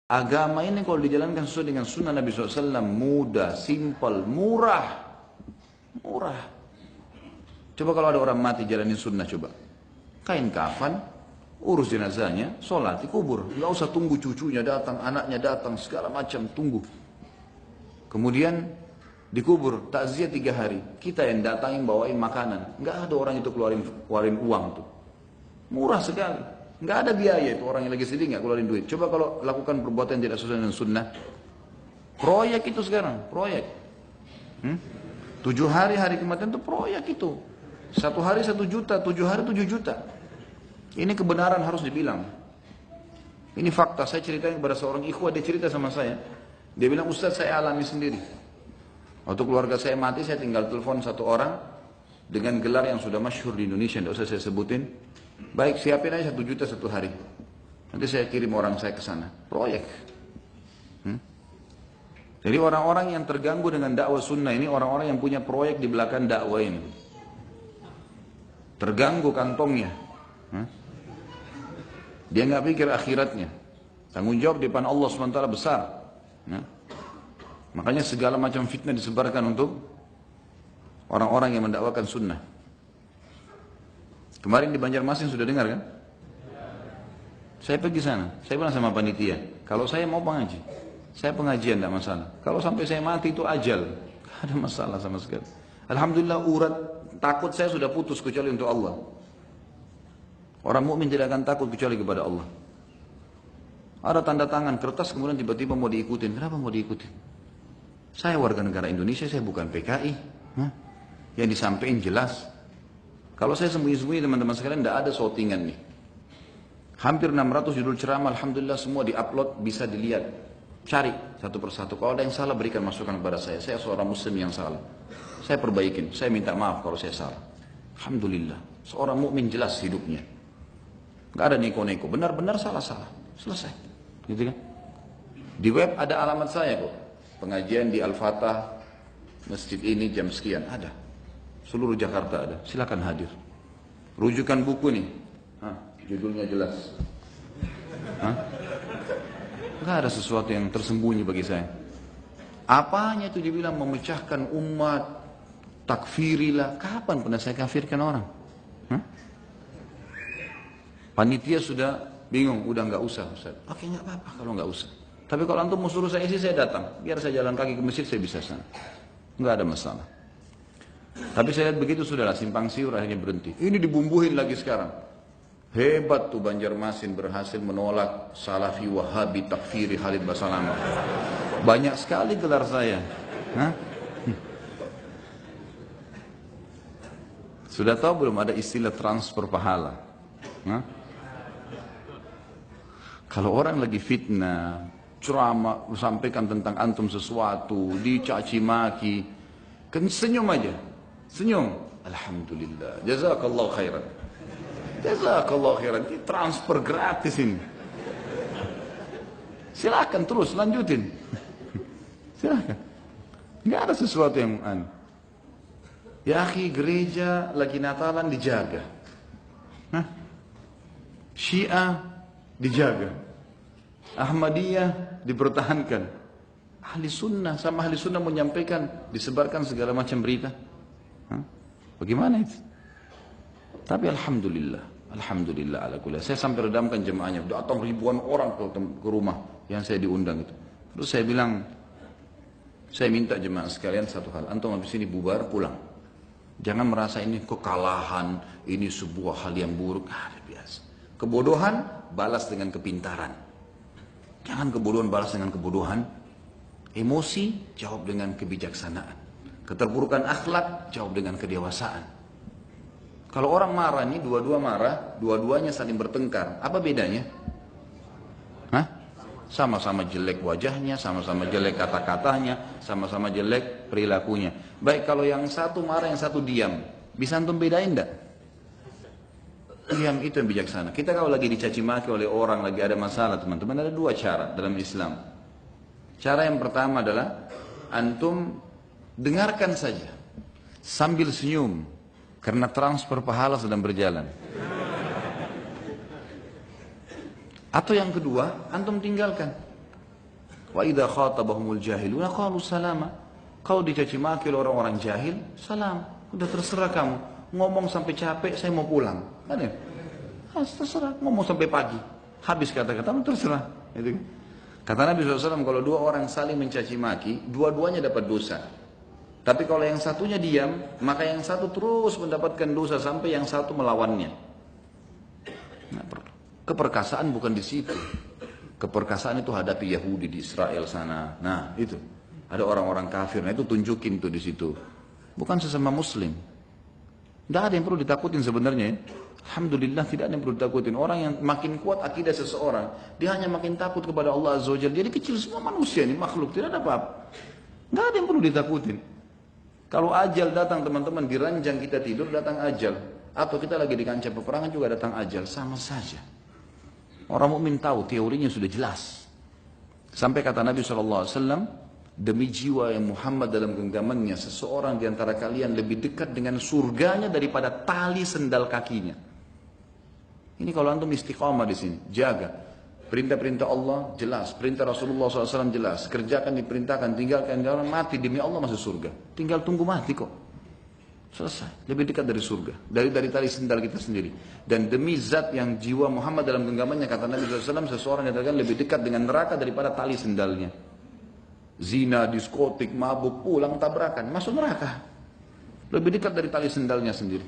Agama ini kalau dijalankan sesuai dengan sunnah Nabi SAW, mudah, simpel, murah. Murah. Coba kalau ada orang mati jalanin sunnah, coba. Kain kafan, urus jenazahnya, sholat di kubur. Nggak usah tunggu cucunya datang, anaknya datang, segala macam, tunggu. Kemudian dikubur, takziah 3 hari. Kita yang datangin bawain makanan. Nggak ada orang itu keluarin uang tuh. Murah sekali. Nggak ada biaya itu, orang yang lagi sedih nggak keluarin duit. Coba kalau lakukan perbuatan yang tidak sesuai dengan sunnah. Proyek itu sekarang, proyek. 7 hari kematian itu proyek itu. 1 hari 1 juta, 7 hari 7 juta. Ini kebenaran harus dibilang. Ini fakta, saya ceritain kepada seorang ikhwah, dia cerita sama saya. Dia bilang, Ustaz saya alami sendiri. Waktu keluarga saya mati, saya tinggal telepon satu orang dengan gelar yang sudah masyhur di Indonesia, tidak usah saya sebutin. Baik, siapin aja 1 juta 1 hari. Nanti saya kirim orang saya ke sana. Proyek. Jadi orang-orang yang terganggu dengan dakwah sunnah ini, orang-orang yang punya proyek di belakang dakwah ini. Terganggu kantongnya. Dia nggak pikir akhiratnya. Tanggung jawab di depan Allah SWT besar. Makanya segala macam fitnah disebarkan untuk orang-orang yang mendakwakan sunnah. Kemarin di Banjarmasin sudah dengar kan? Saya pergi sana, saya bilang sama panitia, kalau saya mau pengaji, saya pengajian tidak masalah. Kalau sampai saya mati itu ajal, tidak ada masalah sama sekali. Alhamdulillah urat takut saya sudah putus kecuali untuk Allah. Orang mukmin tidak akan takut kecuali kepada Allah. Ada tanda tangan kertas kemudian tiba-tiba mau diikutin. Kenapa mau diikutin? Saya warga negara Indonesia, saya bukan PKI. Yang disampaikan jelas. Kalau saya sembunyi-sembunyi teman-teman sekalian, tidak ada shootingan nih. Hampir 600 judul ceramah, Alhamdulillah semua diupload, bisa dilihat. Cari satu persatu. Kalau ada yang salah, berikan masukan kepada saya. Saya seorang muslim yang salah. Saya perbaikin, saya minta maaf kalau saya salah. Alhamdulillah, seorang mukmin jelas hidupnya. Gak ada neko-neko, benar-benar salah-salah. Selesai. Gitu kan? Di web ada alamat saya kok. Pengajian di Al-Fatah, masjid ini jam sekian, ada. Seluruh Jakarta ada, silakan hadir. Rujukan buku nih, judulnya jelas. Nggak ada sesuatu yang tersembunyi bagi saya. Apanya itu dibilang memecahkan umat, takfirilah. Kapan pernah saya kafirkan orang? Panitia sudah bingung, udah nggak usah Ustaz. Oke, nggak apa-apa kalau nggak usah. Tapi kalau antum mau suruh saya isi, saya datang. Biar saya jalan kaki ke masjid, saya bisa sana. Nggak ada masalah. Tapi saya lihat begitu sudahlah, simpang siur akhirnya berhenti. Ini dibumbuhin lagi sekarang. Hebat tuh Banjarmasin berhasil menolak Salafi, Wahabi, Takfiri, Khalid Basalamah. Banyak sekali gelar saya. Sudah tahu belum ada istilah transfer pahala? Kalau orang lagi fitnah, ceramah, sampaikan tentang antum sesuatu, dicaci maki, kan senyum aja. Senyum, Alhamdulillah, jazakallah khairan. Jazakallah khairan, ini transfer gratis ini. Silakan terus, lanjutin. Silakan. Nggak ada sesuatu yang aneh. Ya akhi, gereja lagi Natalan dijaga. Syiah dijaga. Ahmadiyah dipertahankan. Ahli sunnah sama ahli sunnah menyampaikan, disebarkan segala macam berita. Bagaimana itu? Tapi alhamdulillah, alhamdulillah ala kulli. Saya sampai redamkan jemaahnya, datang ribuan orang ke rumah yang saya diundang itu. Terus saya bilang, saya minta jemaah sekalian satu hal, antum habis ini bubar pulang. Jangan merasa ini kekalahan, ini sebuah hal yang buruk. Ada biasa. Kebodohan balas dengan kepintaran. Jangan kebodohan balas dengan kebodohan. Emosi jawab dengan kebijaksanaan. Keterpurukan akhlak jawab dengan kedewasaan. Kalau orang marah nih, dua-dua marah, dua-duanya saling bertengkar. Apa bedanya? Sama-sama jelek wajahnya, sama-sama jelek kata-katanya, sama-sama jelek perilakunya. Baik, kalau yang satu marah, yang satu diam. Bisa antum bedain enggak? Diam itu yang bijaksana. Kita kalau lagi dicaci maki oleh orang, lagi ada masalah teman-teman, ada 2 cara dalam Islam. Cara yang pertama adalah antum dengarkan saja sambil senyum karena transfer pahala sedang berjalan. Atau yang kedua, antum tinggalkan. Wa idza khatabahumul jahiluna qalu salama. Kau dicaci maki oleh orang-orang jahil, salam. Udah terserah kamu. Ngomong sampai capek, saya mau pulang. Kan ya? Terserah, ngomong sampai pagi. Habis kata-kata, terserah. Itu. Kata Nabi SAW, kalau dua orang saling mencaci maki, dua-duanya dapat dosa. Tapi kalau yang satunya diam, maka yang satu terus mendapatkan dosa sampai yang satu melawannya. Nah, keperkasaan bukan di situ. Keperkasaan itu hadapi Yahudi di Israel sana. Nah, itu. Ada orang-orang kafir, nah itu tunjukin tuh di situ. Bukan sesama muslim. Tidak ada yang perlu ditakutin sebenarnya. Alhamdulillah tidak ada yang perlu ditakutin. Orang yang makin kuat akidah seseorang, dia hanya makin takut kepada Allah Azza wa Jalla. Jadi kecil semua manusia ini, makhluk, tidak ada apa-apa. Tidak ada yang perlu ditakutin. Kalau ajal datang teman-teman, di ranjang kita tidur datang ajal. Atau kita lagi di kancah peperangan juga datang ajal. Sama saja. Orang mukmin tahu, teorinya sudah jelas. Sampai kata Nabi SAW, demi jiwa yang Muhammad dalam genggamannya, seseorang di antara kalian lebih dekat dengan surganya daripada tali sendal kakinya. Ini kalau antum istiqamah di sini, jaga. Perintah-perintah Allah jelas, perintah Rasulullah SAW jelas. Kerjakan diperintahkan, tinggalkan jangan mati demi Allah masuk surga. Tinggal tunggu mati kok. Selesai. Lebih dekat dari surga, dari tali sendal kita sendiri. Dan demi zat yang jiwa Muhammad dalam genggamannya, kata Nabi SAW, seseorang yang lebih dekat dengan neraka daripada tali sendalnya. Zina, diskotik, mabuk, pulang tabrakan, masuk neraka. Lebih dekat dari tali sendalnya sendiri.